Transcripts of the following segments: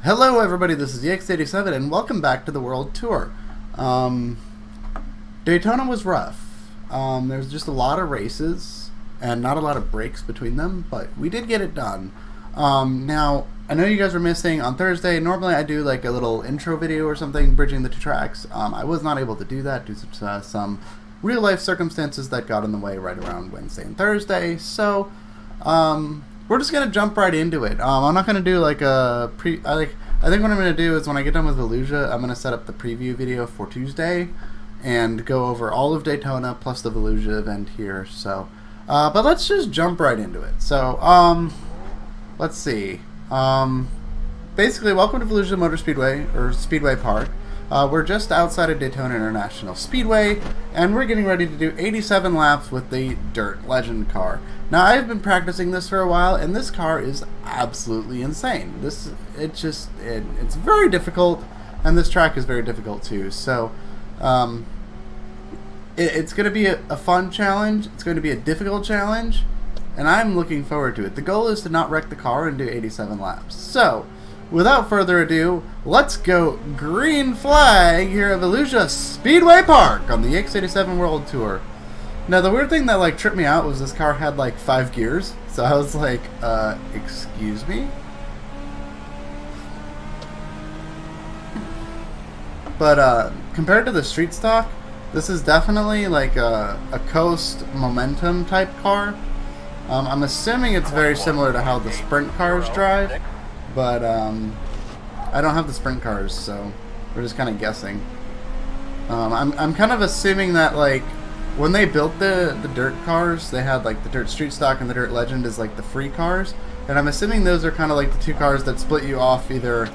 Hello everybody, this is Yakes87 and welcome back to the World Tour. Daytona was rough. There's just a lot of races and not a lot of breaks between them, but we did get it done. Now, I know you guys were missing on Thursday. Normally I do like a little intro video or something bridging the two tracks. I was not able to do that due to some real life circumstances that got in the way right around Wednesday and Thursday. So, we're just gonna jump right into it. I'm not gonna do like a I think what I'm gonna do is when I get done with Volusia, I'm gonna set up the preview video for Tuesday and go over all of Daytona plus the Volusia event here. So, but let's just jump right into it. So, let's see. Basically, welcome to Volusia Motor Speedway or Speedway Park. We're just outside of Daytona International Speedway, and we're getting ready to do 87 laps with the Dirt Legend car. Now, I've been practicing this for a while, and this car is absolutely insane. It's very difficult, and this track is very difficult too. So, it's going to be a fun challenge. It's going to be a difficult challenge, and I'm looking forward to it. The goal is to not wreck the car and do 87 laps. So, without further ado, let's go green flag here at Volusia Speedway Park on the Yakes87 World Tour. Now, the weird thing that like tripped me out was this car had like 5 gears. So I was like, excuse me? But compared to the street stock, this is definitely like a coast momentum type car. I'm assuming it's very similar to how the sprint cars drive. But I don't have the sprint cars, so we're just kind of guessing. I'm kind of assuming that like when they built the dirt cars, they had like the dirt street stock and the dirt legend is like the free cars, and I'm assuming those are kind of like the two cars that split you off. Either,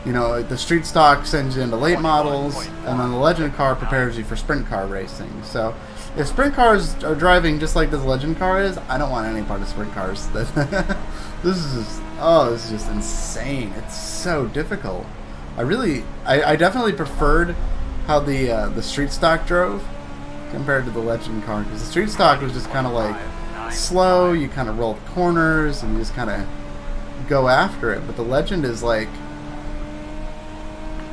you know, the street stock sends you into late models, and then the legend car prepares you for sprint car racing. So if sprint cars are driving just like this legend car is, I don't want any part of sprint cars. This is just insane. It's so difficult. I definitely preferred how the street stock drove compared to the legend car, because the street stock was just kind of like slow. You kind of roll corners and you just kind of go after it. But the legend is like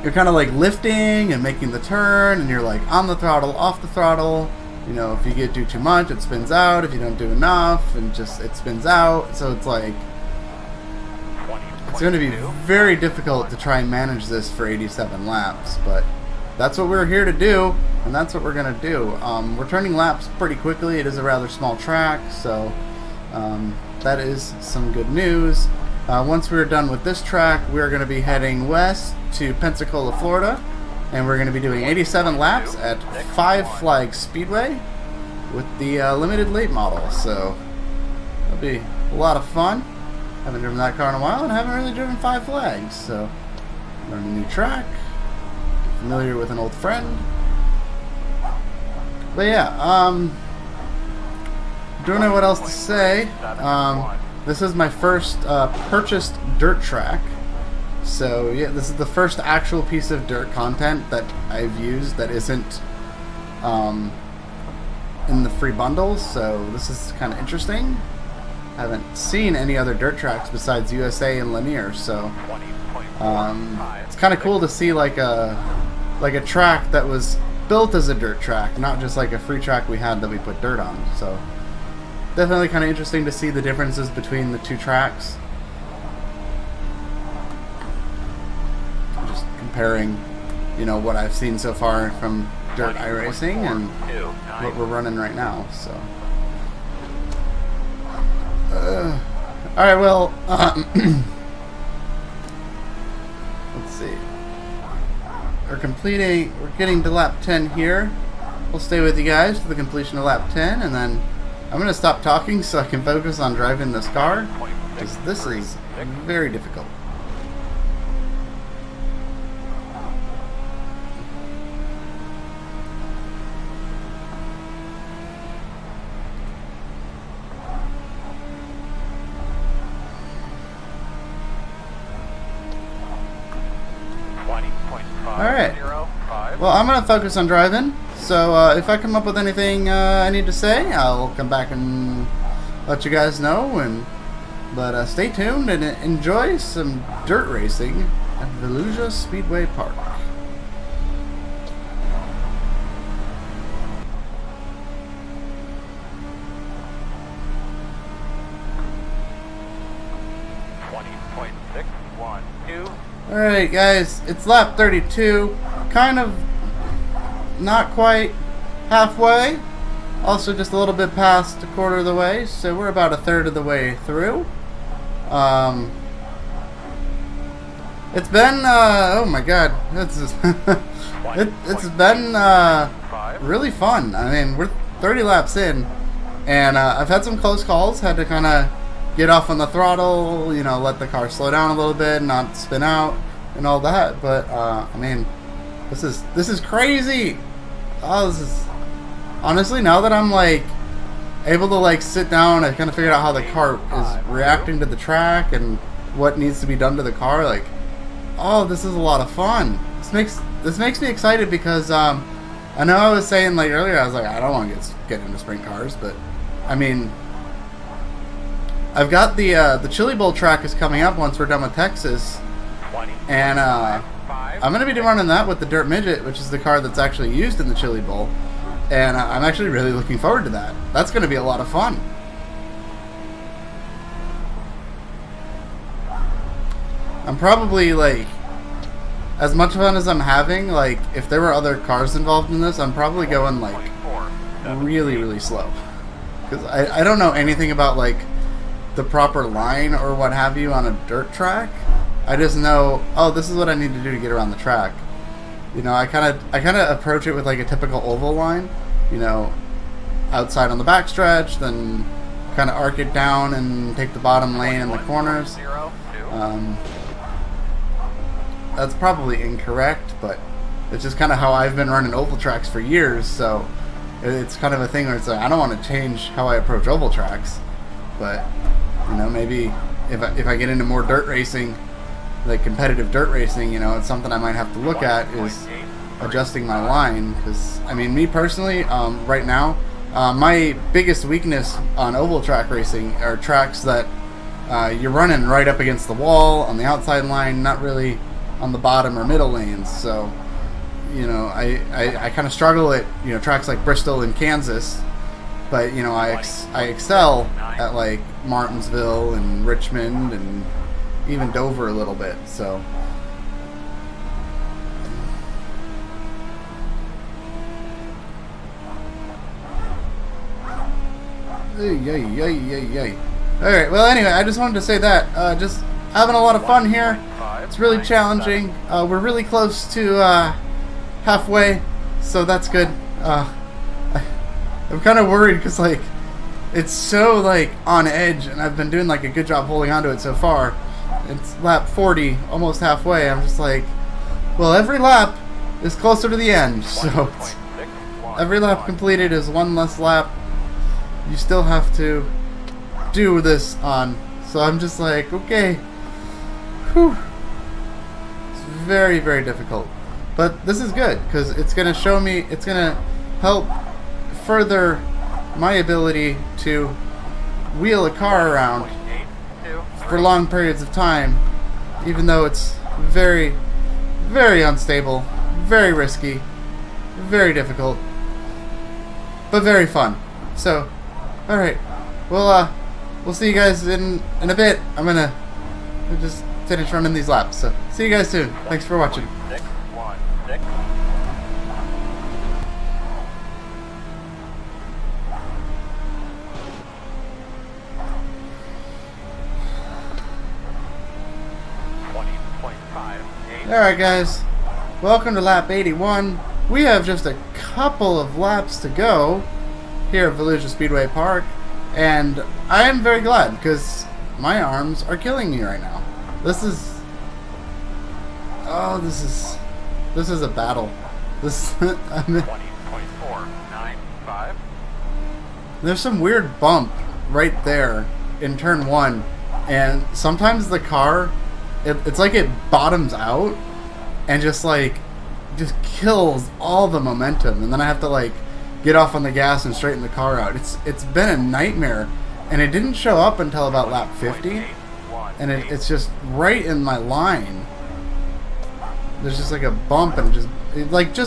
you're kind of like lifting and making the turn, and you're like on the throttle, off the throttle. You know, if you do too much, it spins out. If you don't do enough, and it spins out. So it's like it's going to be very difficult to try and manage this for 87 laps, but that's what we're here to do, and that's what we're going to do. We're turning laps pretty quickly. It is a rather small track, so that is some good news. Once we're done with this track, we're going to be heading west to Pensacola, Florida, and we're going to be doing 87 laps at Five Flag Speedway with the limited late model, so that'll be a lot of fun. Haven't driven that car in a while, and haven't really driven Five Flags, so learn a new track, get familiar with an old friend. But yeah, don't know what else to say. This is my first purchased dirt track, so yeah, this is the first actual piece of dirt content that I've used that isn't in the free bundles, so this is kind of interesting. I haven't seen any other dirt tracks besides USA and Lanier, so it's kind of cool to see like a track that was built as a dirt track, not just like a free track we had that we put dirt on. So definitely kind of interesting to see the differences between the two tracks. Just comparing, you know, what I've seen so far from dirt iRacing and what we're running right now. So. Alright, well, let's see. We're getting to lap 10 here. We'll stay with you guys to the completion of lap 10, and then I'm going to stop talking so I can focus on driving this car, because this is very difficult. Alright, well, I'm going to focus on driving, so if I come up with anything I need to say, I'll come back and let you guys know, but stay tuned and enjoy some dirt racing at Volusia Speedway Park. Alright guys, it's lap 32, kind of not quite halfway, also just a little bit past a quarter of the way, so we're about a third of the way through. It's been, oh my god, it's been really fun. I mean, we're 30 laps in, and I've had some close calls, had to kind of get off on the throttle, you know, let the car slow down a little bit, not spin out, and all that. But I mean, this is crazy. Oh, this is honestly, now that I'm like able to like sit down, I kind of figured out how the car is reacting to the track and what needs to be done to the car. Like, oh, this is a lot of fun. This makes me excited because I know I was saying like earlier, I was like, I don't want to get into sprint cars, but I mean, I've got the Chili Bowl track is coming up once we're done with Texas, and I'm going to be running that with the Dirt Midget, which is the car that's actually used in the Chili Bowl, and I'm actually really looking forward to that. That's going to be a lot of fun. I'm probably like, as much fun as I'm having, like if there were other cars involved in this, I'm probably going like really, really slow, because I don't know anything about like the proper line or what have you on a dirt track. I just know, oh, this is what I need to do to get around the track. You know, I kind of approach it with like a typical oval line, you know, outside on the backstretch, then kind of arc it down and take the bottom lane in the corners. That's probably incorrect, but it's just kind of how I've been running oval tracks for years, so it's kind of a thing where it's like, I don't want to change how I approach oval tracks, but you know, maybe if I get into more dirt racing, like competitive dirt racing, you know, it's something I might have to look at is adjusting my line. Because I mean, me personally, right now, my biggest weakness on oval track racing are tracks that you're running right up against the wall on the outside line, not really on the bottom or middle lanes. So, you know, I kind of struggle at, you know, tracks like Bristol and Kansas. But, you know, I excel at, like, Martinsville and Richmond and even Dover a little bit, so. Yay. Alright, well, anyway, I just wanted to say that. Just having a lot of fun here. It's really challenging. We're really close to halfway, so that's good. I'm kind of worried because, like, it's so, like, on edge, and I've been doing, like, a good job holding on to it so far. It's lap 40, almost halfway. I'm just like, well, every lap is closer to the end, so every lap completed is one less lap you still have to do this on. So I'm just like, okay, whew. It's very, very difficult. But this is good, because it's going to show me, it's going to help further my ability to wheel a car around for long periods of time, even though it's very, very unstable, very risky, very difficult, but very fun. So, alright, we'll see you guys in a bit. I'm gonna just finish running these laps, so see you guys soon. Thanks for watching. Alright guys, welcome to lap 81. We have just a couple of laps to go here at Volusia Speedway Park, and I am very glad because my arms are killing me right now. This is a battle. This I mean, there's some weird bump right there in turn 1, and sometimes the car, it's like it bottoms out and just kills all the momentum, and then I have to like get off on the gas and straighten the car out. It's been a nightmare, and it didn't show up until about lap 50, and it's just right in my line, there's just like a bump, and just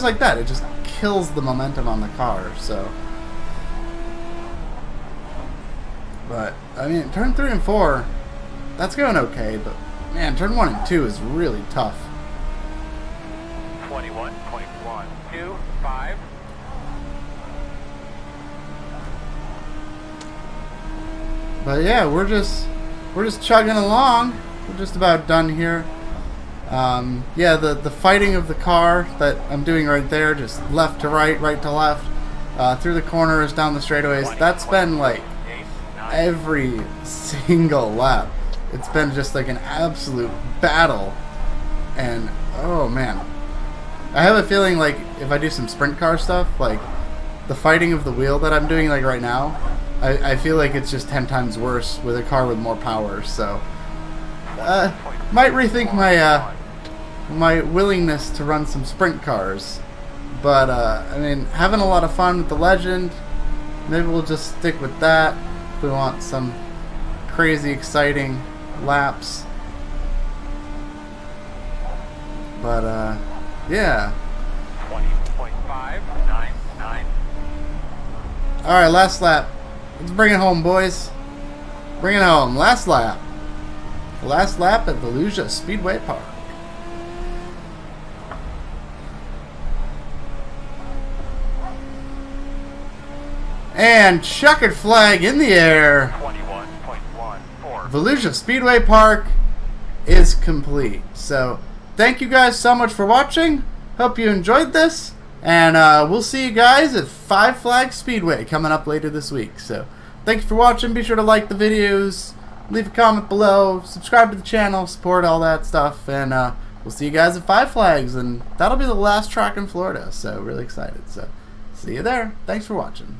like that, it just kills the momentum on the car. So, but I mean, turn 3 and 4, that's going okay, but man, turn 1 and 2 is really tough. 21.125. But yeah, we're just chugging along. We're just about done here. Yeah, the fighting of the car that I'm doing right there, just left to right, right to left, through the corners, down the straightaways. That's been like every single lap. It's been just like an absolute battle. And oh man, I have a feeling like if I do some sprint car stuff, like the fighting of the wheel that I'm doing like right now, I feel like it's just 10 times worse with a car with more power. So might rethink my my willingness to run some sprint cars. But I mean, having a lot of fun with the Legend. Maybe we'll just stick with that if we want some crazy exciting laps. But yeah. 20.599. Alright, last lap. Let's bring it home, boys. Bring it home. Last lap. Last lap at Volusia Speedway Park. And checkered flag in the air. 21.14. Volusia Speedway Park is complete. So, thank you guys so much for watching. Hope you enjoyed this. And we'll see you guys at Five Flag Speedway coming up later this week. So, thanks for watching. Be sure to like the videos, leave a comment below, subscribe to the channel, support all that stuff. And we'll see you guys at Five Flags. And that'll be the last track in Florida. So, really excited. So, see you there. Thanks for watching.